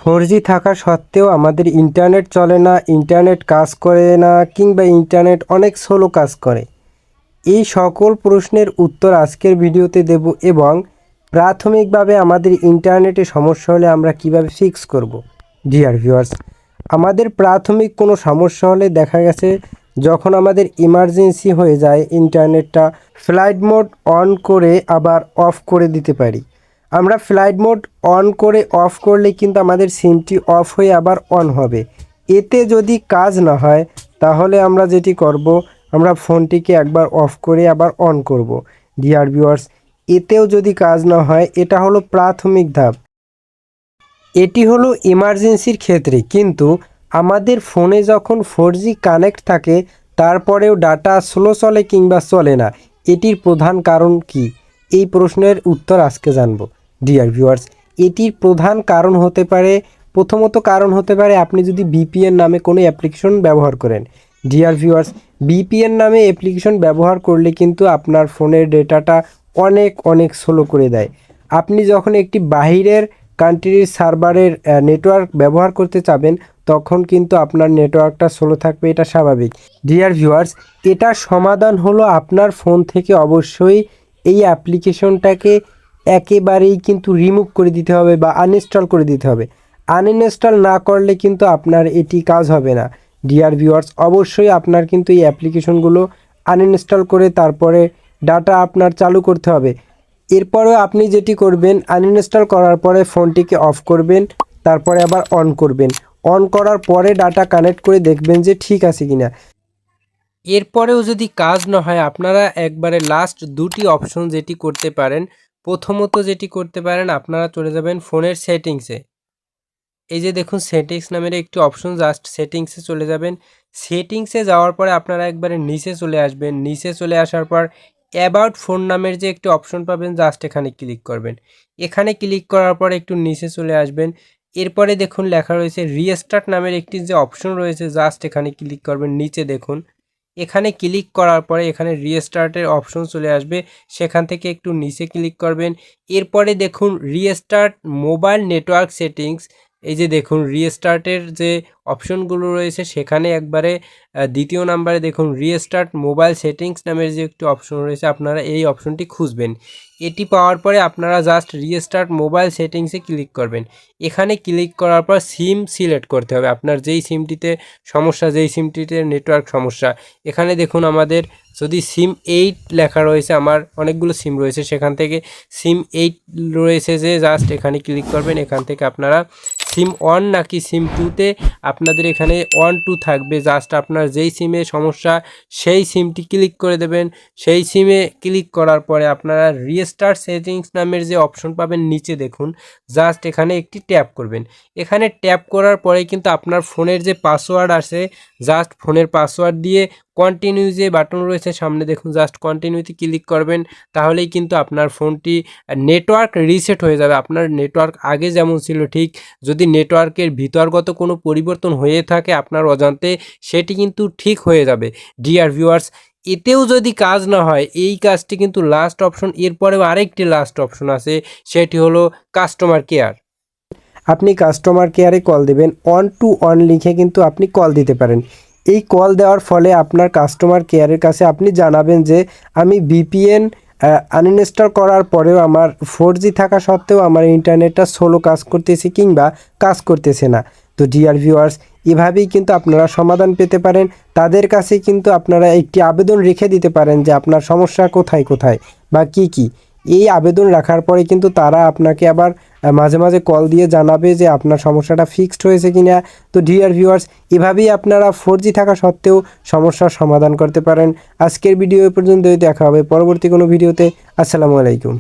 4G থাকা সত্ত্বেও আমাদের ইন্টারনেট চলে না, ইন্টারনেট কাজ করে না কিংবা ইন্টারনেট অনেক স্লো কাজ করে। এই সকল প্রশ্নের উত্তর আজকের ভিডিওতে দেব এবং প্রাথমিকভাবে আমাদের ইন্টারনেটে সমস্যা হলে আমরা কিভাবে ফিক্স করব। ডিয়ার ভিউয়ার্স, আমাদের প্রাথমিক কোনো সমস্যা হলে দেখা গেছে যখন আমাদের ইমার্জেন্সি হয়ে যায় ইন্টারনেটটা ফ্লাইট মোড অন করে আবার অফ করে দিতে পারি। আমরা ফ্লাইট মোড অন করে অফ করলে কিন্তু আমাদের সিমটি অফ হয়ে আবার অন হবে। এতে যদি কাজ না হয় তাহলে আমরা যেটি করব, আমরা ফোনটিকে একবার অফ করে আবার অন করব। ডিয়ার ভিউয়ার্স, এতেও যদি কাজ না হয়, এটা হলো প্রাথমিক ধাপ। এটি হলো ইমার্জেন্সির ক্ষেত্রে, কিন্তু আমাদের ফোনে যখন 4G কানেক্ট থাকে তারপরেও ডাটা স্লো চলে কিংবা চলে না, এটির প্রধান কারণ কি? এই প্রশ্নের উত্তর আজকে জানব। ডিয়ার ভিউয়ার্স, এটির প্রধান কারণ হতে পারে, প্রথমত কারণ হতে পারে আপনি যদি VPN নামে কোনো অ্যাপ্লিকেশন ব্যবহার করেন। ডিয়ার ভিউয়ার্স, VPN নামে অ্যাপ্লিকেশন ব্যবহার করলে কিন্তু আপনার ফোনের ডেটাটা অনেক স্লো করে দেয়। আপনি যখন একটি বাহিরের কান্ট্রির সার্ভারের নেটওয়ার্ক ব্যবহার করতে চাবেন তখন কিন্তু আপনার নেটওয়ার্কটা স্লো থাকবে, এটা স্বাভাবিক। ডিয়ার ভিউয়ার্স, এটার সমাধান হলো আপনার ফোন থেকে অবশ্যই এই অ্যাপ্লিকেশনটাকে একেবারেই কিন্তু রিমুভ করে দিতে হবে বা আনইনস্টল করে দিতে হবে। আনইনস্টল না করলে কিন্তু আপনার এটি কাজ হবে না। ডিয়ার ভিউয়ার্স, অবশ্যই আপনার কিন্তু এই অ্যাপ্লিকেশনগুলো আনইনস্টল করে তারপরে ডাটা আপনার চালু করতে হবে। এরপরেও আপনি যেটি করবেন, আনইনস্টল করার পরে ফোনটিকে অফ করবেন, তারপরে আবার অন করবেন। অন করার পরে ডাটা কানেক্ট করে দেখবেন যে ঠিক আছে কিনা। এরপরেও যদি কাজ না হয়, আপনারা একবারে লাস্ট দুটি অপশন যেটি করতে পারেন, প্রথমত যেটি করতে পারেন, আপনারা চলে যাবেন ফোনের সেটিংসে। এই যে দেখুন সেটিংস নামের একটি অপশন, জাস্ট সেটিংসে চলে যাবেন। সেটিংসে যাওয়ার পরে আপনারা একবারে নিচে চলে আসবেন। নিচে চলে আসার পর অ্যাবাউট ফোন নামের যে একটি অপশন পাবেন, জাস্ট এখানে ক্লিক করবেন। এখানে ক্লিক করার পর একটু নিচে চলে আসবেন। এরপরে দেখুন লেখা রয়েছে রিস্টার্ট নামের একটি যে অপশন রয়েছে, জাস্ট এখানে ক্লিক করবেন। নিচে দেখুন, এখানে ক্লিক করার পরে এখানে রিস্টার্টের অপশন চলে আসবে, সেখান থেকে একটু নিচে ক্লিক করবেন। এরপরে দেখুন রিস্টার্ট মোবাইল নেটওয়ার্ক সেটিংস। এই যে দেখুন রিস্টার্টের যে অপশনগুলো রয়েছে সেখানে একবারে দ্বিতীয় নাম্বারে দেখুন রিস্টার্ট মোবাইল সেটিংস নামের যে একটি অপশন রয়েছে, আপনারা এই অপশনটি খুঁজবেন। এটি পাওয়ার পরে আপনারা জাস্ট রিস্টার্ট মোবাইল সেটিংসে ক্লিক করবেন। এখানে ক্লিক করার পর সিম সিলেক্ট করতে হবে, আপনার যেই সিমটিতে সমস্যা, যেই সিমটিতে নেটওয়ার্ক সমস্যা। এখানে দেখুন আমাদের যদি সিম 8 লেখা রয়েছে, আমার অনেকগুলো সিম রয়েছে, সেখান থেকে সিম 8 রয়েছে যে জাস্ট এখানে ক্লিক করবেন। এখান থেকে আপনারা সিম 1 নাকি সিম 2তে আপনাদের এখানে 1 2 থাকবে, জাস্ট আপনার যেই সিমে সমস্যা সেই সিমটি ক্লিক করে দেবেন। সেই সিমে ক্লিক করার পরে আপনারা রিস্টার্ট সেটিংস নামের যে অপশন পাবেন নিচে দেখুন, জাস্ট এখানে একটি ট্যাপ করবেন। এখানে ট্যাপ করার পরে কিন্তু আপনার ফোনের যে পাসওয়ার্ড আছে, জাস্ট ফোনের পাসওয়ার্ড দিয়ে কন্টিনিউ যে বাটন রয়েছে সামনে দেখুন, জাস্ট কন্টিনিউতে ক্লিক করবেন। তাহলেই কিন্তু আপনার ফোনটি নেটওয়ার্ক রিসেট হয়ে যাবে। আপনার নেটওয়ার্ক আগে যেমন ছিল, ঠিক যদি নেটওয়ার্কের ভিতরগত কোনো পরিবর্তন হয়ে থাকে আপনার অজান্তে, সেটি কিন্তু ঠিক হয়ে যাবে। ডিয়ার ভিউয়ার্স, এতেও যদি কাজ না হয়, এই কাজটি কিন্তু লাস্ট অপশন। এরপরেও আরেকটি লাস্ট অপশন আছে, সেটি হলো কাস্টমার কেয়ার। আপনি কাস্টমার কেয়ারে কল দেবেন, 121 লিখে কিন্তু আপনি কল দিতে পারেন। এই কল দেওয়ার ফলে আপনার কাস্টমার কেয়ারের কাছে আপনি জানাবেন যে আমি VPN আনইনস্টল করার পরেও আমার 4G থাকা সত্ত্বেও আমার ইন্টারনেটটা স্লো কাজ করতেছে কিংবা কাজ করতেছে না। তো ডিয়ার ভিউয়ার্স, এভাবেই কিন্তু আপনারা সমাধান পেতে পারেন। তাদের কাছে কিন্তু আপনারা একটি আবেদন রেখে দিতে পারেন যে আপনার সমস্যা কোথায় বা কি। এই আবেদন রাখার পরে কিন্তু তারা আপনাকে আবার মাঝে মাঝে কল দিয়ে জানাবে যে আপনার সমস্যাটা ফিক্সড হয়েছে কিনা। তো ডিয়ার ভিউয়ার্স, এভাবেই আপনারা 4G থাকা সত্ত্বেও সমস্যার সমাধান করতে পারেন। আজকের ভিডিও পর্যন্ত দেখা হবে পরবর্তী কোনো ভিডিওতে। আসসালামু আলাইকুম।